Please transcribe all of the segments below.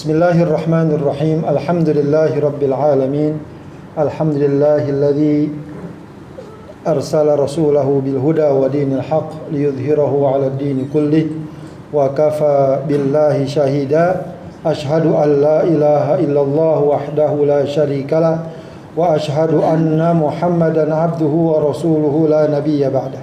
Bismillahirrahmanirrahim. Alhamdulillahirabbil alamin. Alhamdulillahilladzi arsala rasulahu bil huda wa dinil haqq liyudhhirahu 'alad dini kullih wa kafa billahi shahida. Ashhadu an la ilaha illallah wahdahu la syarikalah wa ashhadu anna Muhammadan 'abduhu wa rasuluhu la nabiyya ba'dah.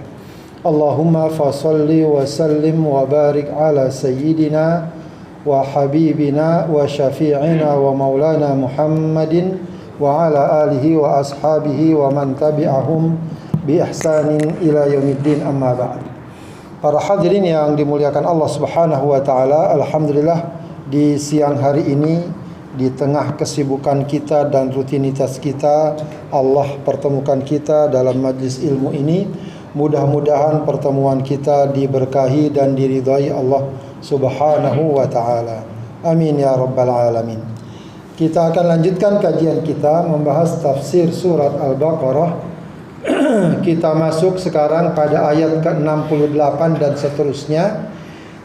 Allahumma fashalli wa sallim wa barik ala sayyidina wa habibina wa syafi'ina wa maulana Muhammadin wa ala alihi wa ashabihi wa man tabi'ahum bi ihsanin ila yaumiddin, amma ba'd. Para hadirin yang dimuliakan Allah Subhanahu wa taala, alhamdulillah di siang hari ini di tengah kesibukan kita dan rutinitas kita, Allah pertemukan kita dalam majlis ilmu ini. Mudah-mudahan pertemuan kita diberkahi dan diridhai Allah Subhanahu wa ta'ala. Amin ya rabbal alamin. Kita akan lanjutkan kajian kita membahas tafsir surat Al-Baqarah. Kita masuk sekarang pada ayat ke-68 dan seterusnya,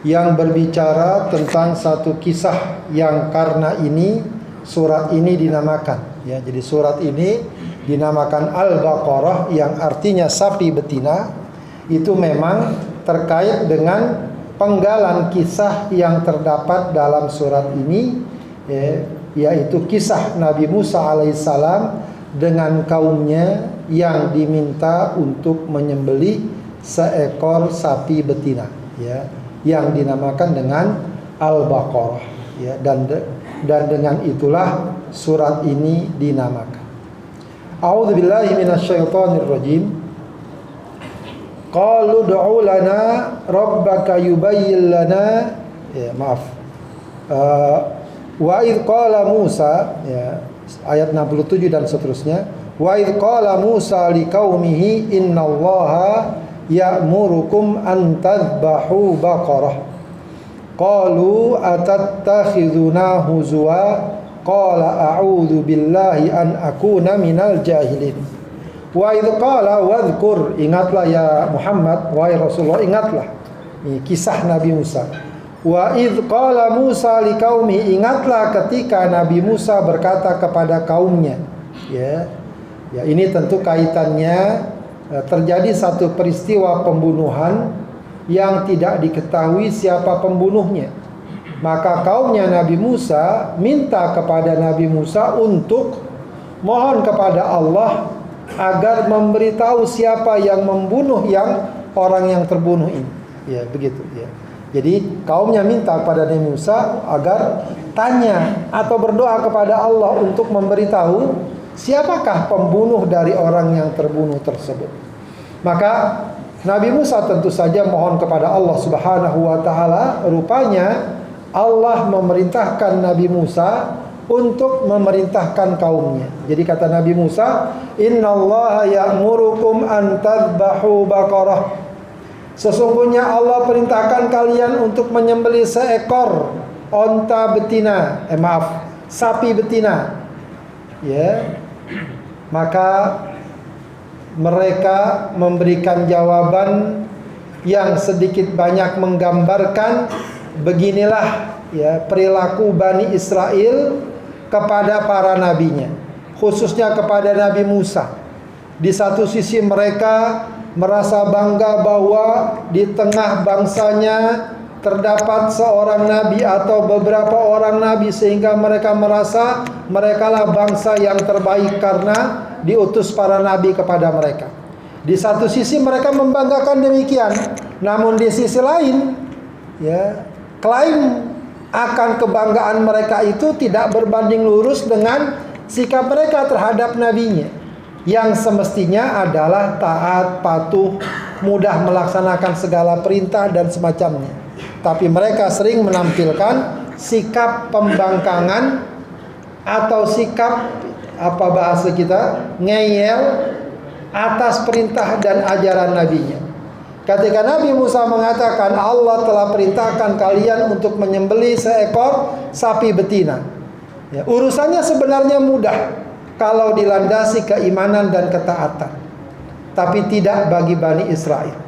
yang berbicara tentang satu kisah yang karena ini surat ini dinamakan, ya. Jadi surat ini dinamakan Al-Baqarah yang artinya sapi betina. Itu memang terkait dengan penggalan kisah yang terdapat dalam surat ini, yaitu kisah Nabi Musa alaihissalam dengan kaumnya yang diminta untuk menyembelih seekor sapi betina, ya, yang dinamakan dengan Al-Baqarah, ya, dan dengan itulah surat ini dinamakan. A'udzubillahi minasyaitonir rajim. Qalu ud'u lana rabbaka yubayyin lana, ya, maaf. Wa idh qala Musa, ya, ayat 67 dan seterusnya. Wa idh qala Musa liqaumihi innallaha ya'murukum an tadhbahu baqarah. Qalu atattakhidhuna huzwa. Qala a'udzu billahi an akuna minal jahilin. Wa idz qala wadhkur, ingatlah ya Muhammad, wahai Rasulullah, ingatlah. Ini kisah Nabi Musa. Wa idz qala Musa liqaumi, ingatlah ketika Nabi Musa berkata kepada kaumnya. Ya. Ya, ini tentu kaitannya terjadi satu peristiwa pembunuhan yang tidak diketahui siapa pembunuhnya. Maka kaumnya Nabi Musa minta kepada Nabi Musa untuk mohon kepada Allah agar memberitahu siapa yang membunuh orang yang terbunuh ini. Ya, begitu, ya. Jadi kaumnya minta kepada Nabi Musa agar tanya atau berdoa kepada Allah untuk memberitahu siapakah pembunuh dari orang yang terbunuh tersebut. Maka Nabi Musa tentu saja mohon kepada Allah Subhanahu wa taala. Rupanya Allah memerintahkan Nabi Musa untuk memerintahkan kaumnya. Jadi kata Nabi Musa, innallaha ya'murukum an tadhbahu baqarah. Sesungguhnya Allah perintahkan kalian untuk menyembelih seekor onta betina, sapi betina. Ya. Maka mereka memberikan jawaban yang sedikit banyak menggambarkan beginilah, ya, perilaku Bani Israel kepada para nabinya, khususnya kepada Nabi Musa. Di satu sisi mereka merasa bangga bahwa di tengah bangsanya terdapat seorang nabi atau beberapa orang nabi, sehingga mereka merasa merekalah bangsa yang terbaik karena diutus para nabi kepada mereka. Di satu sisi mereka membanggakan demikian, namun di sisi lain, ya, klaim akan kebanggaan mereka itu tidak berbanding lurus dengan sikap mereka terhadap nabinya, yang semestinya adalah taat, patuh, mudah melaksanakan segala perintah dan semacamnya. Tapi mereka sering menampilkan sikap pembangkangan atau sikap, apa bahasa kita, ngeyel atas perintah dan ajaran nabinya. Ketika Nabi Musa mengatakan Allah telah perintahkan kalian untuk menyembelih seekor sapi betina, ya, urusannya sebenarnya mudah kalau dilandasi keimanan dan ketaatan. Tapi tidak bagi Bani Israel.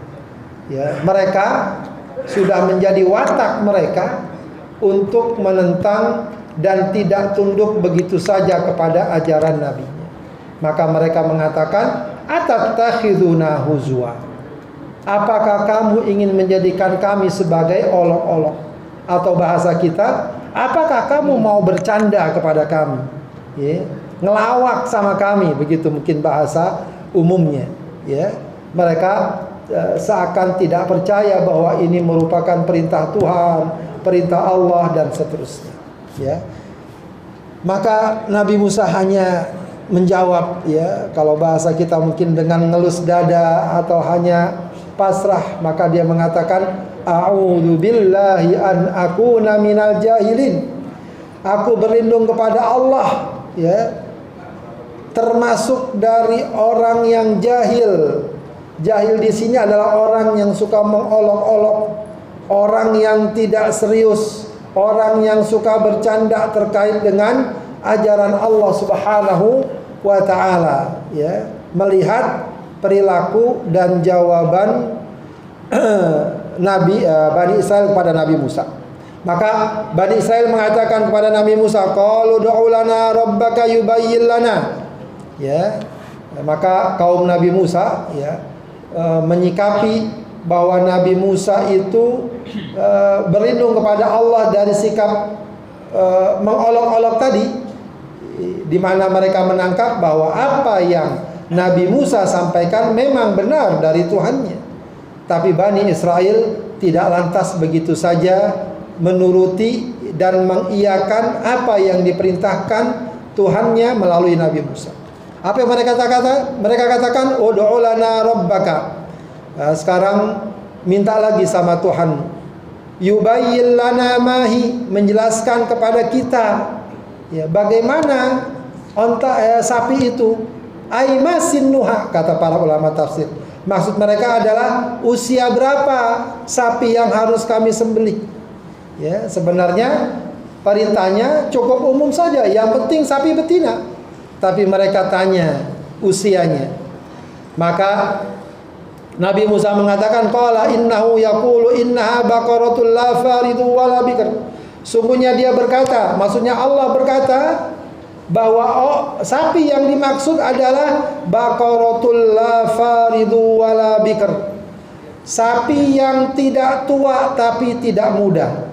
Ya, mereka sudah menjadi watak mereka untuk menentang dan tidak tunduk begitu saja kepada ajaran nabinya. Maka mereka mengatakan, atattakhiduna huzwa, apakah kamu ingin menjadikan kami sebagai olok-olok? Atau bahasa kita, apakah kamu mau bercanda kepada kami, ya, ngelawak sama kami, begitu mungkin bahasa umumnya, ya. Mereka seakan tidak percaya bahwa ini merupakan perintah Tuhan, perintah Allah, dan seterusnya, ya. Maka Nabi Musa hanya menjawab, ya, kalau bahasa kita mungkin dengan ngelus dada atau hanya pasrah. Maka dia mengatakan, a'udzu billahi an akuna minal jahilin, aku berlindung kepada Allah, ya, termasuk dari orang yang jahil. Jahil di sini adalah orang yang suka mengolok-olok, orang yang tidak serius, orang yang suka bercanda terkait dengan ajaran Allah Subhanahu wa taala, ya. Melihat perilaku dan jawaban Bani Israil kepada Nabi Musa. Maka Bani Israil mengatakan kepada Nabi Musa, qalu du'u lana rabbaka yubayyin lana, ya. Maka kaum Nabi Musa, ya, menyikapi bahwa Nabi Musa itu berlindung kepada Allah dari sikap mengolok-olok tadi, di mana mereka menangkap bahwa apa yang Nabi Musa sampaikan memang benar dari Tuhannya. Tapi Bani Israel tidak lantas begitu saja menuruti dan mengiyakan apa yang diperintahkan Tuhannya melalui Nabi Musa. Apa yang mereka katakan? Mereka katakan, ud'u lana rabbaka. Sekarang minta lagi sama Tuhan. Yubayyin lana mahi, menjelaskan kepada kita, ya, bagaimana sapi itu. Aimasin nuha, kata para ulama tafsir. Maksud mereka adalah usia berapa sapi yang harus kami sembelih. Ya, sebenarnya perintahnya cukup umum saja, yang penting sapi betina. Tapi mereka tanya usianya. Maka Nabi Musa mengatakan, qala innahu yaqulu innaha baqaratul la faridu wala bikr. Sungguhnya dia berkata, maksudnya Allah berkata bahwa sapi yang dimaksud adalah baqaratul la faridu wala bikr. Sapi yang tidak tua tapi tidak muda.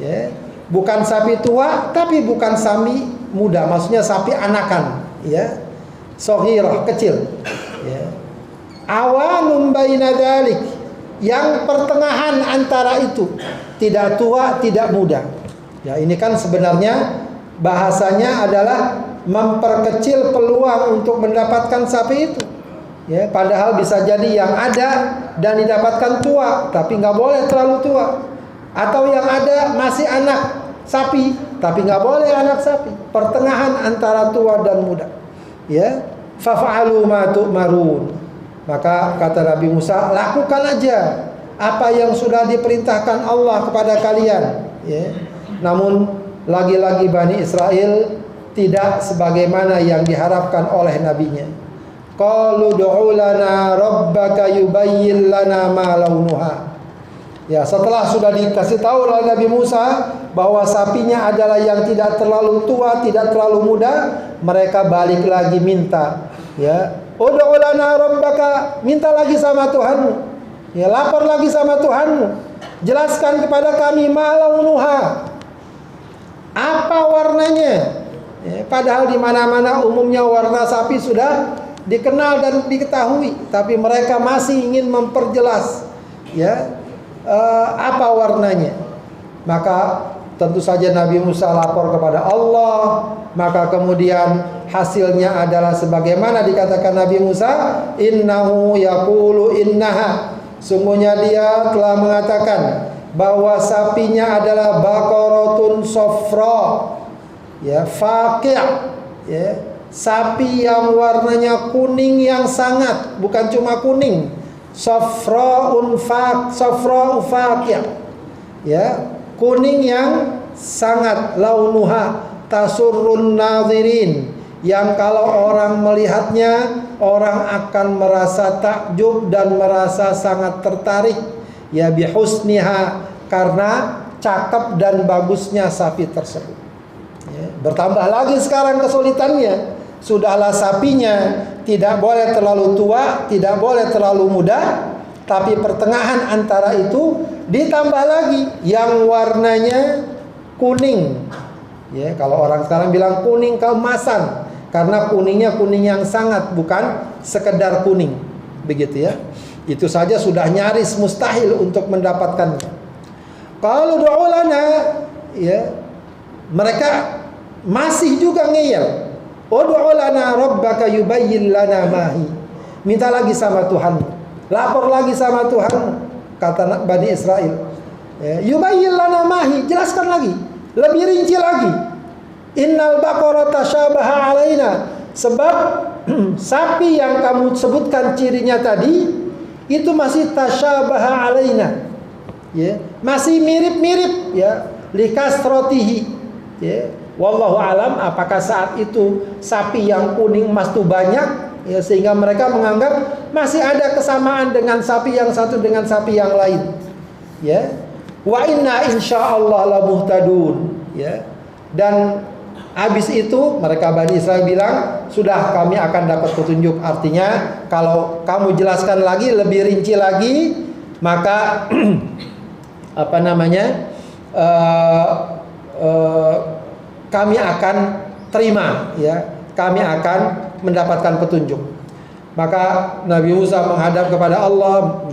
Ya. Bukan sapi tua tapi bukan sapi muda, maksudnya sapi anakan, ya. Soghirah, kecil, ya. Awanum baina dzalik, yang pertengahan antara itu, tidak tua, tidak muda. Ya, ini kan sebenarnya bahasanya adalah memperkecil peluang untuk mendapatkan sapi itu. Ya, padahal bisa jadi yang ada dan didapatkan tua, tapi nggak boleh terlalu tua. Atau yang ada masih anak sapi, tapi nggak boleh anak sapi. Pertengahan antara tua dan muda. Ya, faf'alu ma tu'marun. Maka kata Nabi Musa, lakukan aja apa yang sudah diperintahkan Allah kepada kalian. Ya. Namun lagi-lagi Bani Israel tidak sebagaimana yang diharapkan oleh nabinya. Qalu du'u lana rabbaka yubayyin lana ma launuha. Ya, setelah sudah dikasih tahu oleh Nabi Musa bahwa sapinya adalah yang tidak terlalu tua, tidak terlalu muda, mereka balik lagi minta, ya, ud'u lana rabbaka, minta lagi sama Tuhanmu, ya, lapor lagi sama Tuhanmu, jelaskan kepada kami ma launuha, apa warnanya. Ya, padahal di mana-mana umumnya warna sapi sudah dikenal dan diketahui, tapi mereka masih ingin memperjelas, ya, apa warnanya. Maka tentu saja Nabi Musa lapor kepada Allah. Maka kemudian hasilnya adalah sebagaimana dikatakan Nabi Musa, innahu yaqulu innaha, sungguhnya dia telah mengatakan bahwa sapinya adalah baqaratun safra, ya, faqi', ya, sapi yang warnanya kuning yang sangat, bukan cuma kuning, safra'un faqi', ya, kuning yang sangat, launuha tasurrun nadhirin, yang kalau orang melihatnya orang akan merasa takjub dan merasa sangat tertarik, ya, bihusniha, karena cakep dan bagusnya sapi tersebut. Ya, bertambah lagi sekarang kesulitannya. Sudahlah sapinya tidak boleh terlalu tua, tidak boleh terlalu muda, tapi pertengahan antara itu ditambah lagi yang warnanya kuning. Ya, kalau orang sekarang bilang kuning keemasan, karena kuningnya kuning yang sangat, bukan sekedar kuning. Begitu ya. Itu saja sudah nyaris mustahil untuk mendapatkannya. Kalau du'u lana, ya, mereka masih juga ngeyel. Ud'u lana rabbaka yubayyin lana mahi. Minta lagi sama Tuhan. Lapor lagi sama Tuhan, kata Bani Israel. Ya, yubayyin lana mahi, jelaskan lagi, lebih rinci lagi. Innal baqara tasyabaha alaina. Sebab sapi yang kamu sebutkan cirinya tadi itu masih tasyabaha alaina. Ya, masih mirip-mirip, ya, likasrotihi. Ya, wallahu alam, apakah saat itu sapi yang kuning emas itu banyak, ya, sehingga mereka menganggap masih ada kesamaan dengan sapi yang satu dengan sapi yang lain. Ya, wa inna insyaallah la muhtadun. Ya, dan habis itu mereka Bani Israel bilang, sudah, kami akan dapat petunjuk. Artinya kalau kamu jelaskan lagi lebih rinci lagi, maka apa namanya, kami akan terima, ya, kami akan mendapatkan petunjuk. Maka Nabi Musa menghadap kepada Allah,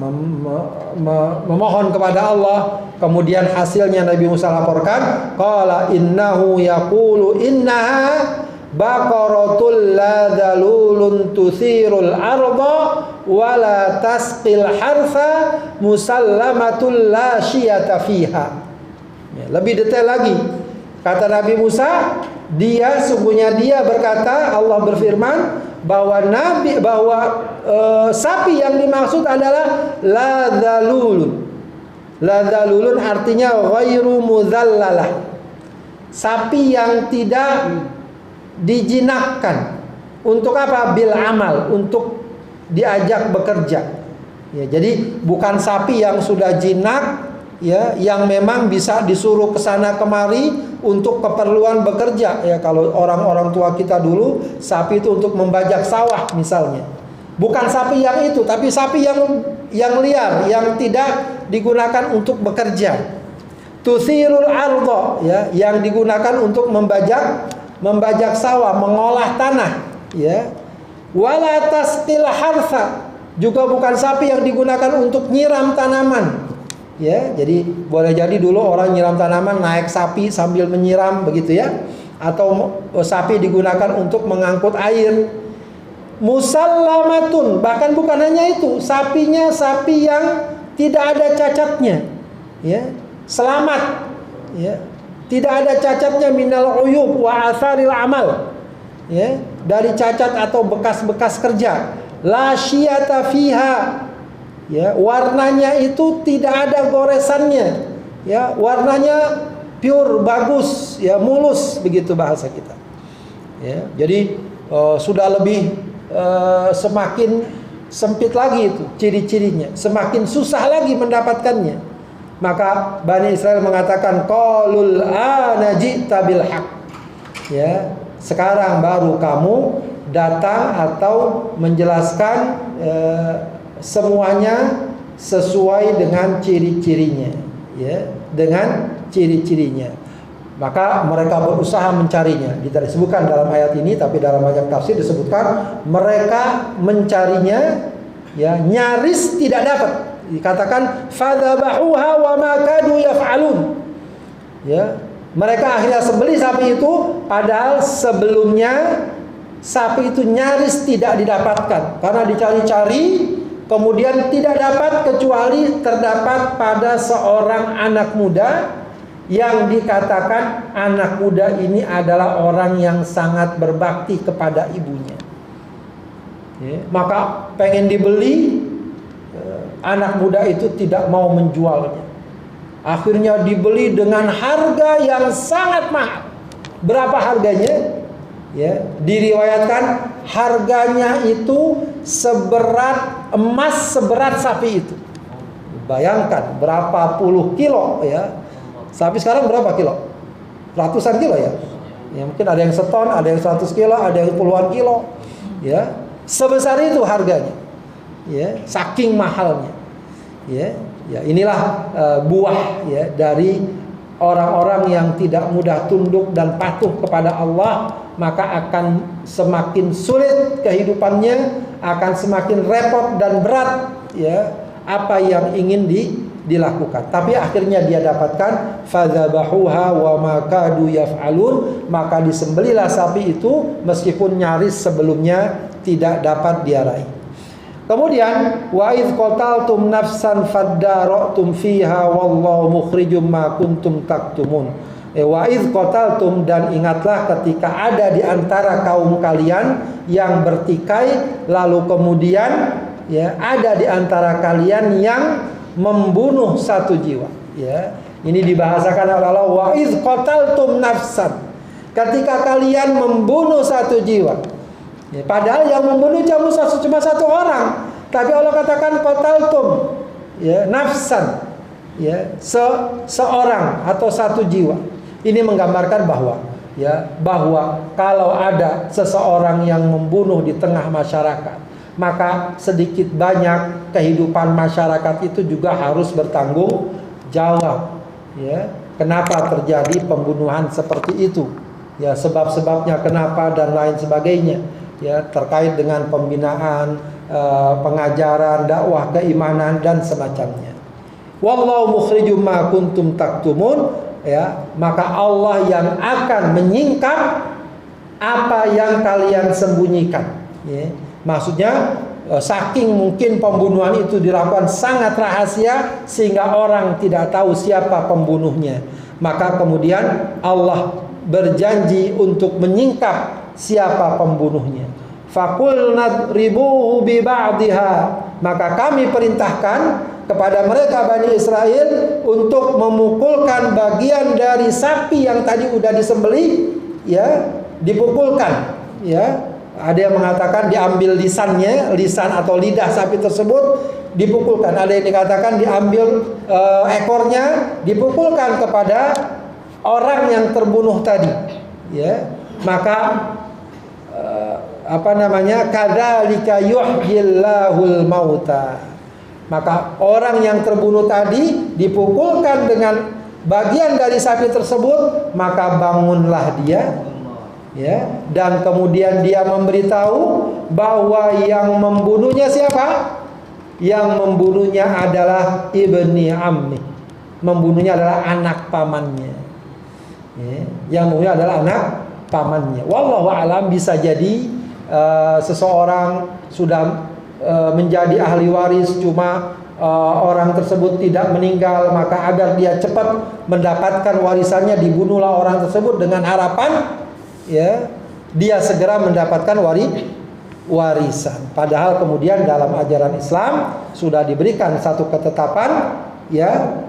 memohon kepada Allah. Kemudian hasilnya Nabi Musa laporkan, qala innahu yaqulu innaha baqaratul la dalulun tuthirul arda wa la tasqil harfa musallamatul la syiyata fiha. Ya, lebih detail lagi. Kata Nabi Musa, sungguhnya dia berkata, Allah berfirman bahwa sapi yang dimaksud adalah la dalulun. La dalulun artinya ghairu mudzallalah. Sapi yang tidak dijinakkan. Untuk apa? Bil amal, untuk diajak bekerja. Ya, jadi bukan sapi yang sudah jinak, ya, yang memang bisa disuruh ke sana kemari untuk keperluan bekerja. Ya, kalau orang-orang tua kita dulu, sapi itu untuk membajak sawah misalnya. Bukan sapi yang itu, tapi sapi yang liar, yang tidak digunakan untuk bekerja. Tuthirul arda, ya, yang digunakan untuk membajak sawah, mengolah tanah, ya. Wala tasqil harsa, juga bukan sapi yang digunakan untuk nyiram tanaman. Ya, jadi boleh jadi dulu orang nyiram tanaman naik sapi sambil menyiram, begitu ya. Atau sapi digunakan untuk mengangkut air. Musallamatun, bahkan bukan hanya itu, sapinya sapi yang tidak ada cacatnya, ya, selamat, ya, tidak ada cacatnya, minal uyub wa atharil amal, ya, dari cacat atau bekas-bekas kerja. La syiyata fiha, ya, warnanya itu tidak ada goresannya, ya, warnanya pure, bagus, ya, mulus, begitu bahasa kita. Ya, jadi sudah lebih semakin sempit lagi itu ciri-cirinya, semakin susah lagi mendapatkannya. Maka Bani Israel mengatakan, qalul ana ji'ta bil haq. Ya, sekarang baru kamu datang atau menjelaskan semuanya sesuai dengan ciri-cirinya, ya, dengan ciri-cirinya. Maka mereka berusaha mencarinya. Tidak disebutkan dalam ayat ini, tapi dalam banyak tafsir disebutkan mereka mencarinya, ya, nyaris tidak dapat. Dikatakan fadzabahuha wa ma kadu yaf'alun. Ya, mereka akhirnya sembelih sapi itu, padahal sebelumnya sapi itu nyaris tidak didapatkan karena dicari-cari, kemudian tidak dapat, kecuali terdapat pada seorang anak muda yang dikatakan anak muda ini adalah orang yang sangat berbakti kepada ibunya. Ya, maka pengen dibeli, anak muda itu tidak mau menjualnya. Akhirnya dibeli dengan harga yang sangat mahal. Berapa harganya? Ya, diriwayatkan harganya itu seberat emas, seberat sapi itu. Bayangkan berapa puluh kilo, ya. Sapi sekarang berapa kilo? Ratusan kilo, ya. Ya, mungkin ada yang seton, ada yang 100 kilo, ada yang puluhan kilo. Ya, sebesar itu harganya. Ya, saking mahalnya. Ya, ya inilah buah ya dari orang-orang yang tidak mudah tunduk dan patuh kepada Allah, maka akan semakin sulit kehidupannya, akan semakin repot dan berat ya apa yang ingin dilakukan. Tapi akhirnya dia dapatkan fadzabahuha wa ma kadu yaf'alun, maka disembelilah sapi itu meskipun nyaris sebelumnya tidak dapat dia raih. Kemudian wa idz qataltum nafsan fadara'tum fiha wallahu mukhrijum ma kuntum taktumun. Wa idz qataltum, dan ingatlah ketika ada di antara kaum kalian yang bertikai, lalu kemudian ya ada di antara kalian yang membunuh satu jiwa. Ya, ini dibahasakan oleh Allah, wa idz qataltum nafsan, ketika kalian membunuh satu jiwa. Ya, padahal yang membunuh cuma satu orang, tapi Allah katakan qataltum ya nafsan ya seorang atau satu jiwa. Ini menggambarkan bahwa kalau ada seseorang yang membunuh di tengah masyarakat, maka sedikit banyak kehidupan masyarakat itu juga harus bertanggung jawab. Ya, kenapa terjadi pembunuhan seperti itu? Ya, sebab-sebabnya kenapa dan lain sebagainya. Ya, terkait dengan pembinaan, pengajaran, dakwah keimanan dan semacamnya. Wallahu mukhrijum ma kuntum taktumun, ya, maka Allah yang akan menyingkap apa yang kalian sembunyikan. Ya, maksudnya saking mungkin pembunuhan itu dilakukan sangat rahasia sehingga orang tidak tahu siapa pembunuhnya, maka kemudian Allah berjanji untuk menyingkap siapa pembunuhnya. Faqul nadribuhu bi ba'dihha, maka kami perintahkan kepada mereka Bani Israel untuk memukulkan bagian dari sapi yang tadi udah disembelih, ya, dipukulkan, ya. Ada yang mengatakan diambil lisannya, lisan atau lidah sapi tersebut dipukulkan. Ada yang dikatakan diambil ekornya, dipukulkan kepada orang yang terbunuh tadi, ya. Maka kadzalika yuhyillahul mauta, maka orang yang terbunuh tadi dipukulkan dengan bagian dari sapi tersebut, maka bangunlah dia, ya, dan kemudian dia memberitahu bahwa yang membunuhnya siapa? Yang membunuhnya adalah ibni ammi, membunuhnya adalah anak pamannya, ya, yang membunuhnya adalah anak pamannya. Wallahu alam, bisa jadi seseorang sudah menjadi ahli waris, cuma orang tersebut tidak meninggal, maka agar dia cepat mendapatkan warisannya dibunuhlah orang tersebut dengan harapan, ya, dia segera mendapatkan warisan. Padahal kemudian dalam ajaran Islam sudah diberikan satu ketetapan, ya,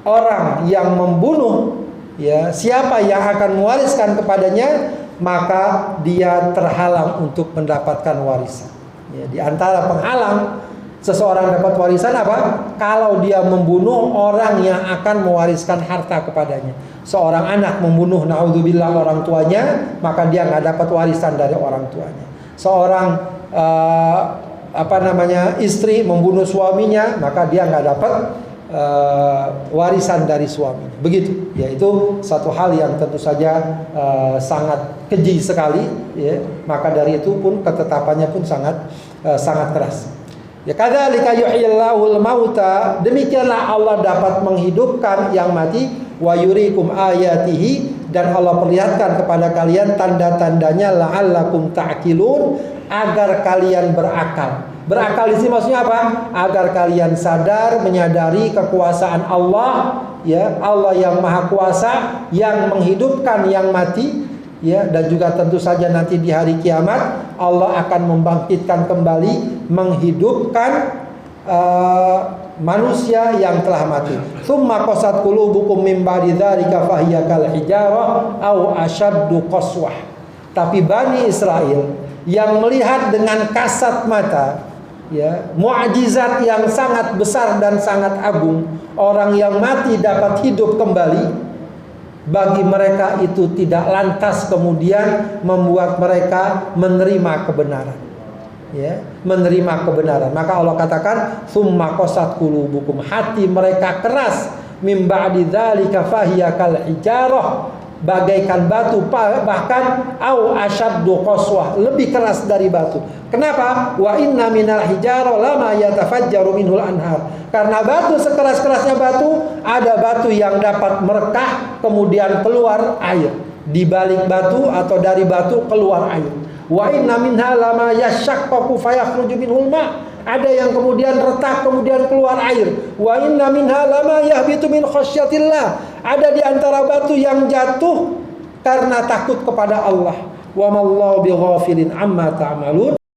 orang yang membunuh, ya, siapa yang akan mewariskan kepadanya, maka dia terhalang untuk mendapatkan warisan. Ya, di antara penghalang seseorang dapat warisan apa? Kalau dia membunuh orang yang akan mewariskan harta kepadanya. Seorang anak membunuh, naudzubillah, orang tuanya, maka dia nggak dapat warisan dari orang tuanya. Seorang istri membunuh suaminya, maka dia nggak dapat warisan dari suaminya. Begitu, yaitu satu hal yang tentu saja sangat keji sekali, ya. Maka dari itu pun ketetapannya pun sangat keras. Ya, kadzalika yuhyillahul mauta, demikianlah Allah dapat menghidupkan yang mati, wa yuriikum ayatihi, dan Allah perlihatkan kepada kalian tanda-tandanya, la'allakum ta'qilun, agar kalian berakal. Berakal di sini maksudnya apa? Agar kalian sadar, menyadari kekuasaan Allah, ya, Allah yang Maha Kuasa, yang menghidupkan yang mati, ya, dan juga tentu saja nanti di hari kiamat Allah akan membangkitkan kembali, menghidupkan manusia yang telah mati. Tsumma qasat qulubukum min ba'di dzalika fahiya kal hijarah aw ashaddu qaswah. Tapi Bani Israel yang melihat dengan kasat mata, ya, mukjizat yang sangat besar dan sangat agung. Orang yang mati dapat hidup kembali. Bagi mereka itu tidak lantas kemudian membuat mereka menerima kebenaran. Ya, menerima kebenaran. Maka Allah katakan, "Tsumma qasat qulubukum." Hati mereka keras, mim ba'di dzalika fahiya kal hijarah, bagaikan batu, bahkan au asyaddu qaswah, lebih keras dari batu. Kenapa? Wa inna minal hijarah lama yatafajjaru minhul anhar. Karena batu, sekeras-kerasnya batu, ada batu yang dapat merekah kemudian keluar air. Di balik batu atau dari batu keluar air. Wa inna minha lama yashaqqaqu fayakhruju minhul ma'. Ada yang kemudian retak kemudian keluar air. Wa inna minha lama yahbitu min khasyatillah. Ada di antara batu yang jatuh karena takut kepada Allah. Wa mallahu bighafilin amma ta'malun.